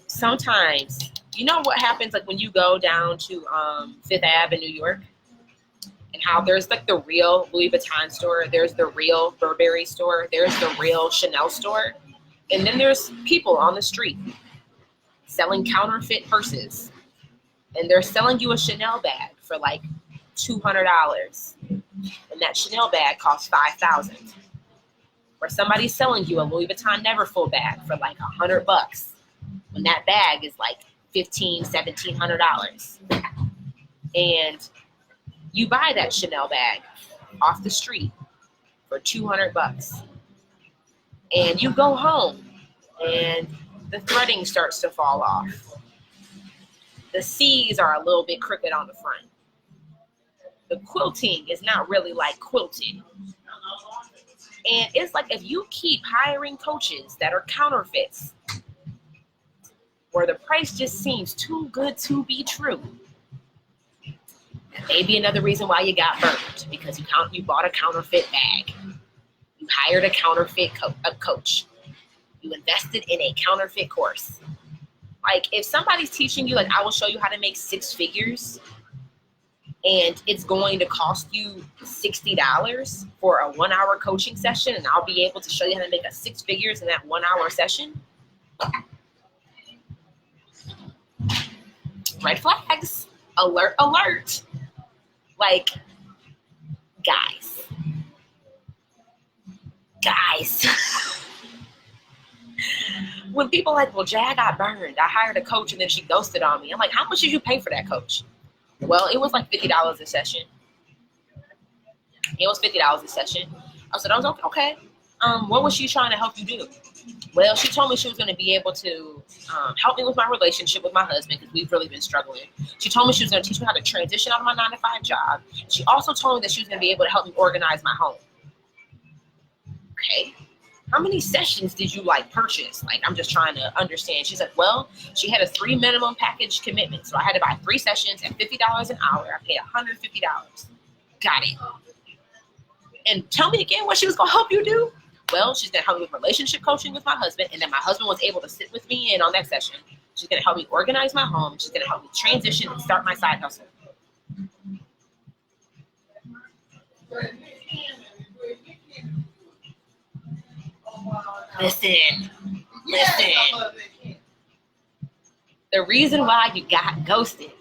[SPEAKER 1] sometimes, you know what happens like when you go down to Fifth Ave in New York, and how there's like the real Louis Vuitton store, there's the real Burberry store, there's the real Chanel store, and then there's people on the street selling counterfeit purses, and they're selling you a Chanel bag for like $200, and that Chanel bag costs $5,000. Or somebody's selling you a Louis Vuitton Neverfull bag for like $100, when that bag is like $1,700. And you buy that Chanel bag off the street for $200, and you go home, and the threading starts to fall off. The C's are a little bit crooked on the front. The quilting is not really like quilted. And it's like, if you keep hiring coaches that are counterfeits, where the price just seems too good to be true, that may be another reason why you got burned, because you bought a counterfeit bag. You hired a counterfeit coach. You invested in a counterfeit course. Like, if somebody's teaching you, like, I will show you how to make 6 figures, and it's going to cost you $60 for a 1-hour coaching session, and I'll be able to show you how to make 6 figures in that 1-hour session. Red flags. Alert, alert. Like, guys. When people are like, well, Jay, I got burned. I hired a coach and then she ghosted on me. I'm like, how much did you pay for that coach? Well, it was like $50 a session. It was $50 a session. I said, okay. What was she trying to help you do? Well, she told me she was going to be able to help me with my relationship with my husband, because we've really been struggling. She told me she was going to teach me how to transition out of my 9-to-5 job. She also told me that she was going to be able to help me organize my home. Okay. How many sessions did you purchase? I'm just trying to understand. She's like, well, she had a 3 minimum package commitment. So I had to buy 3 sessions at $50 an hour. I paid $150. Got it. And tell me again what she was going to help you do. Well, she's going to help me with relationship coaching with my husband. And then my husband was able to sit with me in on that session. She's going to help me organize my home. She's going to help me transition and start my side hustle. Listen. The reason why you got ghosted.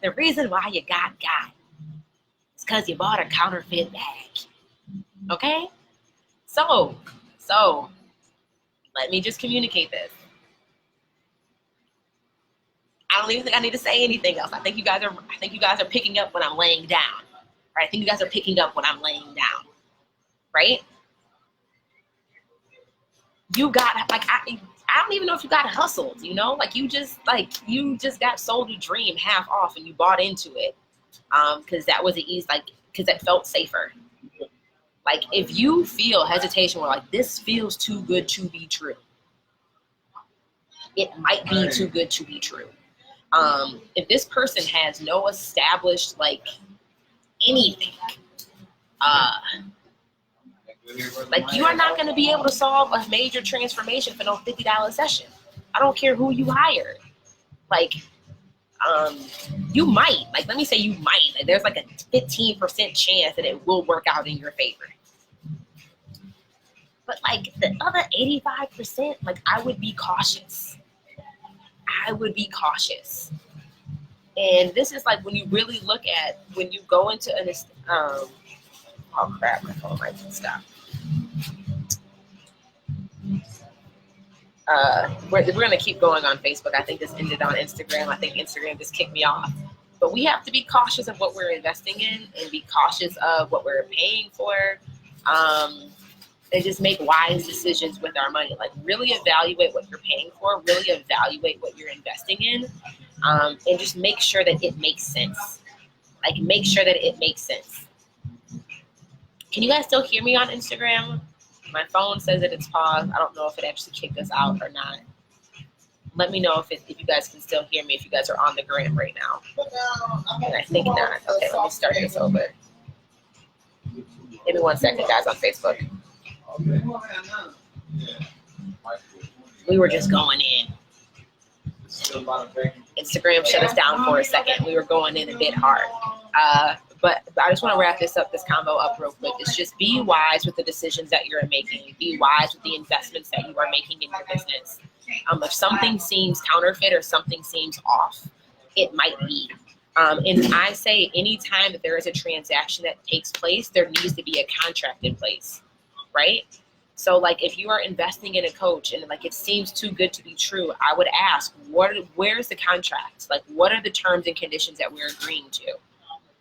[SPEAKER 1] The reason why you got is because you bought a counterfeit bag. Okay? So let me just communicate this. I don't even think I need to say anything else. I think you guys are picking up when I'm laying down. Right? I think you guys are picking up when I'm laying down. Right? You got I don't even know if you got hustled, you know? You just got sold a dream half off and you bought into it. Because that was the ease, because that felt safer. If you feel hesitation where this feels too good to be true, it might be too good to be true. If this person has no established anything, you are not going to be able to solve a major transformation for no $50 session. I don't care who you hire. You might, let me say you might, there's a 15% chance that it will work out in your favor. But the other 85%, I would be cautious. And this is when you really look at, when you go into an, oh crap, my phone might stop. We're going to keep going on Facebook. I think this ended on Instagram. I think Instagram just kicked me off. But we have to be cautious of what we're investing in and be cautious of what we're paying for, and just make wise decisions with our money. Like really evaluate what you're paying for, really evaluate what you're investing in, and just make sure that it makes sense. Like make sure that it makes sense. Can you guys still hear me on Instagram? My phone says that it's paused. I don't know if it actually kicked us out or not. Let me know if you guys can still hear me, if you guys are on the gram right now. And I think not. Okay, let me start this over. Give me 1 second, guys, on Facebook. We were just going in. Instagram shut us down for a second. We were going in a bit hard. But I just want to wrap this convo up real quick. It's just be wise with the decisions that you're making. Be wise with the investments that you are making in your business. If something seems counterfeit or something seems off, it might be. And I say anytime that there is a transaction that takes place, there needs to be a contract in place, right? So like if you are investing in a coach and like it seems too good to be true, I would ask, where's the contract? Like what are the terms and conditions that we're agreeing to?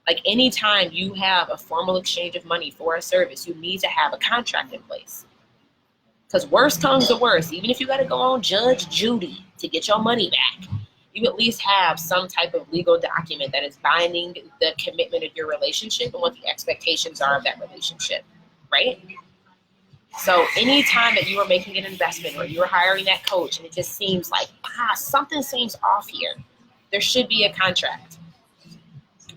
[SPEAKER 1] Like anytime you have a formal exchange of money for a service, you need to have a contract in place. Because worst comes to worst, even if you got to go on Judge Judy to get your money back, you at least have some type of legal document that is binding the commitment of your relationship and what the expectations are of that relationship, right? So anytime that you are making an investment or you're hiring that coach and it just seems like, something seems off here, there should be a contract,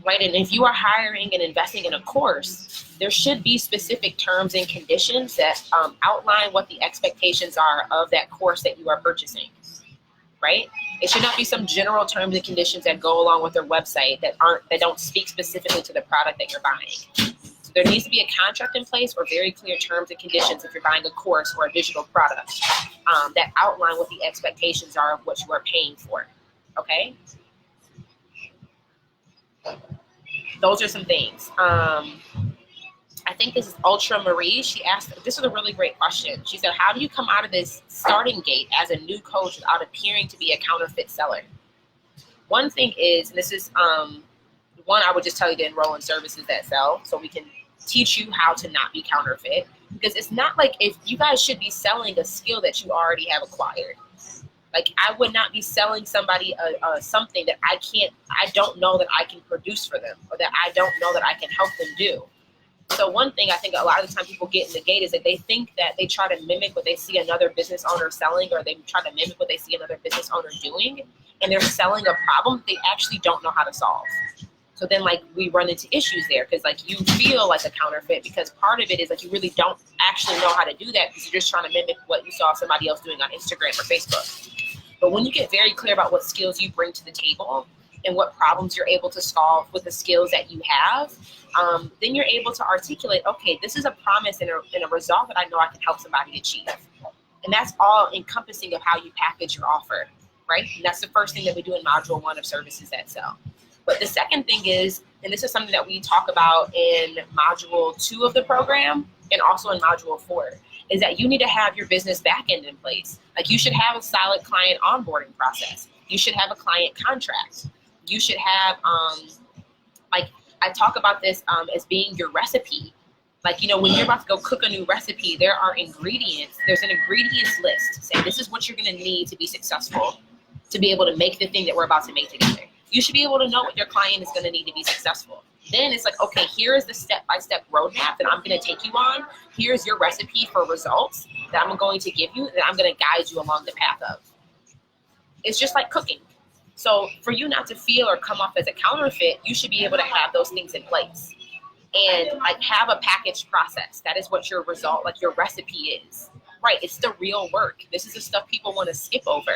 [SPEAKER 1] right? And if you are hiring and investing in a course, there should be specific terms and conditions that outline what the expectations are of that course that you are purchasing, right? It should not be some general terms and conditions that go along with their website that don't speak specifically to the product that you're buying. So there needs to be a contract in place or very clear terms and conditions if you're buying a course or a digital product that outline what the expectations are of what you are paying for, okay? Those are some things. I think this is Ultra Marie. She asked, this is a really great question. She said, how do you come out of this starting gate as a new coach without appearing to be a counterfeit seller? One thing is, and this is one, I would just tell you to enroll in services that sell so we can teach you how to not be counterfeit. Because it's not like if you guys should be selling a skill that you already have acquired. Like I would not be selling somebody something that I don't know that I can produce for them or that I don't know that I can help them do. So one thing I think a lot of the time people get in the gate is that they think that they try to mimic what they see another business owner selling, or they try to mimic what they see another business owner doing, and they're selling a problem they actually don't know how to solve. So then like we run into issues there because like you feel like a counterfeit because part of it is like you really don't actually know how to do that because you're just trying to mimic what you saw somebody else doing on Instagram or Facebook. But when you get very clear about what skills you bring to the table and what problems you're able to solve with the skills that you have, then you're able to articulate, okay, this is a promise and a result that I know I can help somebody achieve. And that's all encompassing of how you package your offer, right? And that's the first thing that we do in Module 1 of Services That Sell. But the second thing is, and this is something that we talk about in Module 2 of the program and also in Module 4, is that you need to have your business backend in place. Like you should have a solid client onboarding process. You should have a client contract. You should have, like I talk about this as being your recipe. Like, you know, when you're about to go cook a new recipe, there are ingredients. There's an ingredients list saying this is what you're going to need to be successful, to be able to make the thing that we're about to make together. You should be able to know what your client is going to need to be successful. Then it's like, okay, here is the step-by-step roadmap that I'm going to take you on. Here's your recipe for results that I'm going to give you, that I'm going to guide you along the path of. It's just like cooking. So for you not to feel or come off as a counterfeit, you should be able to have those things in place and like have a packaged process. That is what your result, like your recipe is, right? It's the real work. This is the stuff people want to skip over.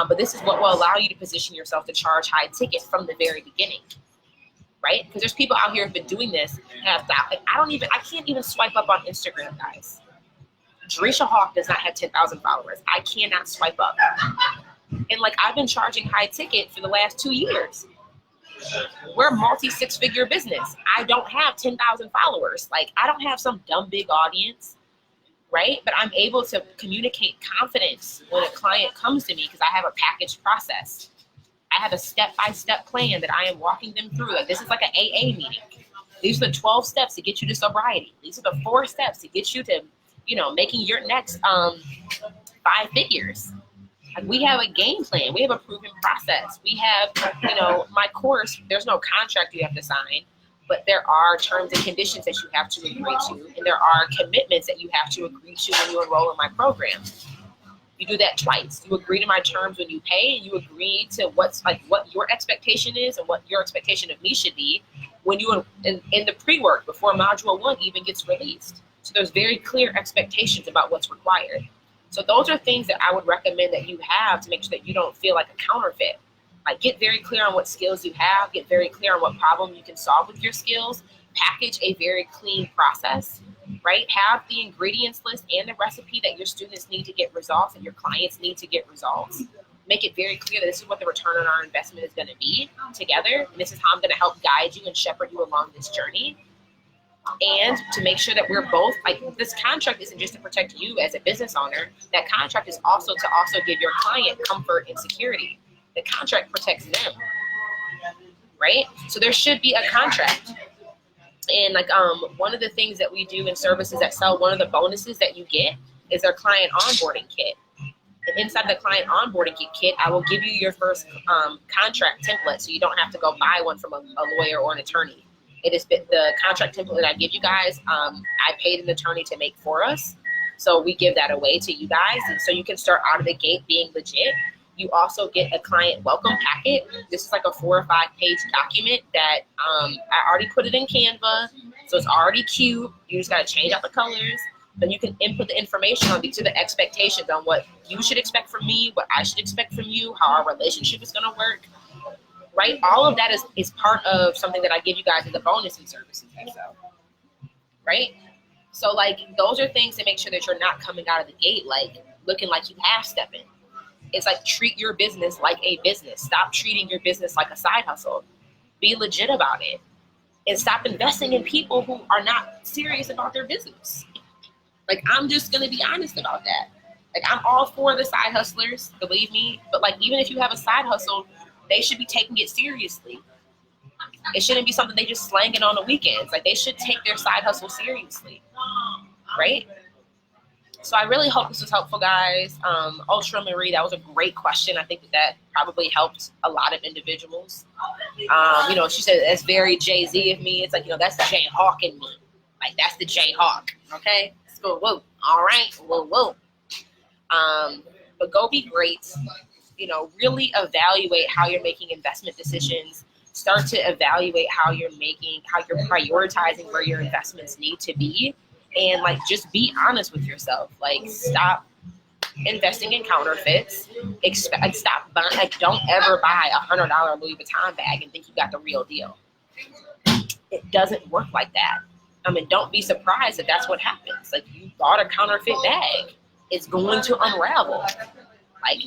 [SPEAKER 1] But this is what will allow you to position yourself to charge high ticket from the very beginning, right? Because there's people out here who've been doing this. And I can't even swipe up on Instagram, guys. Jerisha Hawk does not have 10,000 followers. I cannot swipe up. And like I've been charging high ticket for the last 2 years. We're a multi-six-figure business. I don't have 10,000 followers. Like I don't have some dumb big audience, right? But I'm able to communicate confidence when a client comes to me because I have a packaged process. I have a step-by-step plan that I am walking them through. Like, this is like an AA meeting. These are the 12 steps to get you to sobriety. These are the 4 steps to get you to, making your next 5 figures. Like, we have a game plan. We have a proven process. We have, my course, there's no contract you have to sign, but there are terms and conditions that you have to agree to, and there are commitments that you have to agree to when you enroll in my program. You do that twice. You agree to my terms when you pay, and you agree to what your expectation is and what your expectation of me should be when you in the pre-work before Module 1 even gets released. So there's very clear expectations about what's required. So those are things that I would recommend that you have to make sure that you don't feel like a counterfeit. Like, get very clear on what skills you have, get very clear on what problem you can solve with your skills, package a very clean process, right? Have the ingredients list and the recipe that your students need to get results and your clients need to get results. Make it very clear that this is what the return on our investment is going to be together. And this is how I'm going to help guide you and shepherd you along this journey. And to make sure that we're both, like, this contract isn't just to protect you as a business owner. That contract is also to give your client comfort and security. The contract protects them, right? So there should be a contract. And one of the things that we do in Services Excel, one of the bonuses that you get is our client onboarding kit. And inside the client onboarding kit, I will give you your first contract template, so you don't have to go buy one from a lawyer or an attorney. It is the contract template that I give you guys. I paid an attorney to make for us, so we give that away to you guys, and so you can start out of the gate being legit. You also get a client welcome packet. This is like a 4 or 5 page document that I already put it in Canva, so it's already cute. You just got to change out the colors. Then you can input the information on these are the expectations on what you should expect from me, what I should expect from you, how our relationship is going to work, right? All of that is part of something that I give you guys as a bonus in Services Excel, right? So, like, those are things to make sure that you're not coming out of the gate like looking like you half-stepping. It's like, treat your business like a business. Stop treating your business like a side hustle. Be legit about it. And stop investing in people who are not serious about their business. Like, I'm just going to be honest about that. Like, I'm all for the side hustlers, believe me. But, like, even if you have a side hustle, they should be taking it seriously. It shouldn't be something they just slang it on the weekends. Like, they should take their side hustle seriously, right? So I really hope this was helpful, guys. Ultra Marie, that was a great question. I think that probably helped a lot of individuals. She said, that's very Jay-Z of me. It's like, that's Jay Hawk in me. Like, that's the Jay Hawk, okay? So, whoa, all right, whoa. But go be great. Really evaluate how you're making investment decisions. Start to evaluate how you're prioritizing where your investments need to be. And, like, just be honest with yourself. Like, stop investing in counterfeits. Stop buying. Like, don't ever buy a $100 Louis Vuitton bag and think you got the real deal. It doesn't work like that. I mean, don't be surprised if that's what happens. Like, you bought a counterfeit bag. It's going to unravel. Like,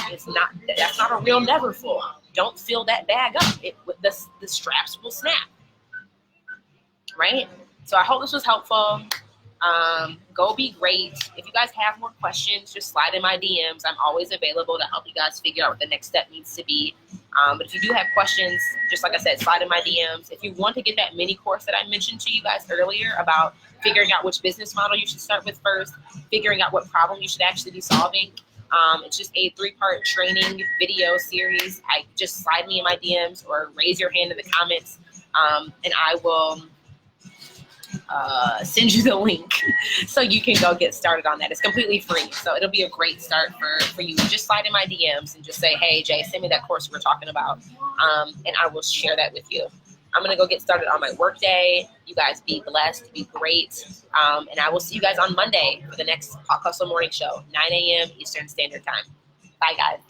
[SPEAKER 1] that's not a real Neverfull. Don't fill that bag up. The straps will snap. Right? So I hope this was helpful. Go be great. If you guys have more questions, just slide in my DMs. I'm always available to help you guys figure out what the next step needs to be. But if you do have questions, just like I said, slide in my DMs. If you want to get that mini course that I mentioned to you guys earlier about figuring out which business model you should start with first, figuring out what problem you should actually be solving, it's just a 3-part training video series. Just slide me in my DMs or raise your hand in the comments, and I will send you the link so you can go get started on that. It's completely free, so it'll be a great start for you. Just slide in my DMs and just say, hey, Jay, send me that course we're talking about, and I will share that with you. I'm going to go get started on my work day. You guys be blessed, be great, and I will see you guys on Monday for the next Hot Hustle Morning Show, 9 a.m. Eastern Standard Time. Bye, guys.